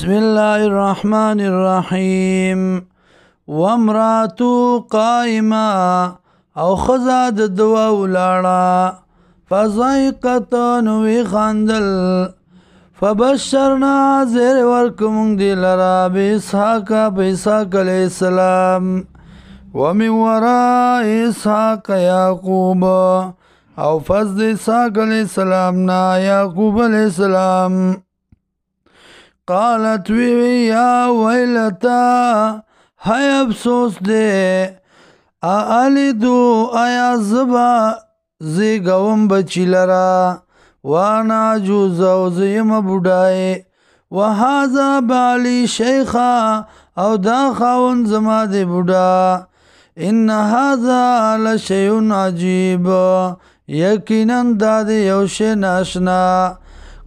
بسم الله الرحمن الرحیم وامراتو قائمه او خزا د دوا ولاړه فضایقت نوی خاندل فبشرنا زیر ورکمون دی لرا باسحاق باسحاق علیہ السلام ومن وراء اسحاق یعقوب او فضل اسحاق علیہ السلام نا یعقوب علیہ السلام قالت وی یا ویلتا ہے افسوس دے آلیدو آیا زبا زیگوم بچی لرا وانا جوزو زیم بودائی وحازا بالی شیخا او دا خاون زما دے بودا ان هذا لشیون عجیب یقیناً دا دے یوش ناشنا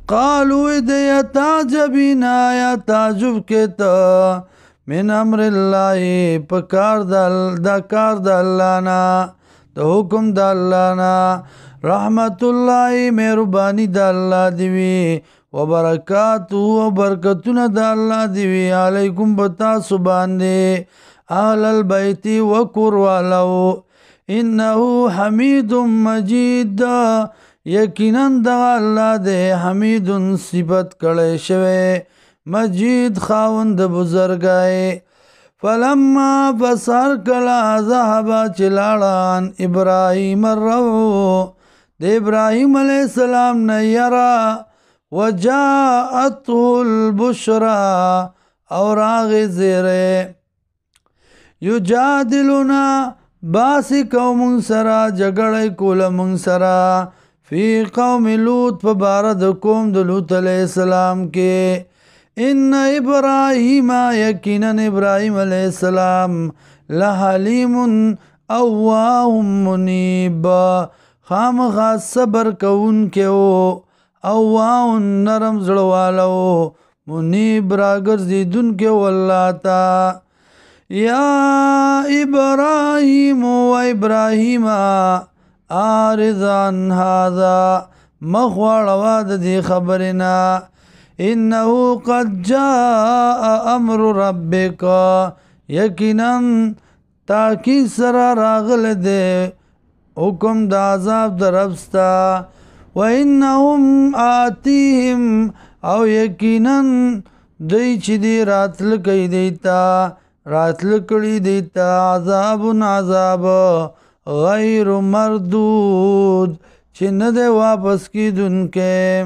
قالوا دیا تعجبینا یا تعجب کتا من امر اللہ پکار دا کار دا اللہ نا دا حکم دا اللہ نا رحمت اللہ مہربانی دا اللہ دیوی وبرکاتو و برکتون دا اللہ دیوی علیکم بتا سبان دے اہل البیتی وکر والو انہو حمید مجید یقیناً دغا اللہ دے حمید صفت کڑے شوے مجید خاوند بزرگائے فلما بسر کلا ذہبا چلاڑان ابراہیم الروح دے ابراہیم علیہ السلام نیرا وجاءته البشرا اور آغی زیرے یجادلنا باسی قوم سرا جگڑے کول منسرا فی قوم لوط فبارد قوم لوط علیہ السلام کے ان ابراہیم یقینا ابراہیم علیہ السلام لحلیم اواہ منیب خام خاص صبر کون کے اواہ نرم زڑوالو منیب راگر زیدن کے واللہ تا یا ابراہیم و ابراہیم آرزان هذا مخوار واد دی خبرنا انہو قد جاء امر ربک یقینا تاکی سرا راغل دے حکم دا عذاب در ربستا وانہم آتیہم او یقینا دی چی دی راتل کئی دیتا راتل کڑی دیتا عذاب عذاب غیر مردود چند واپس کی دن کے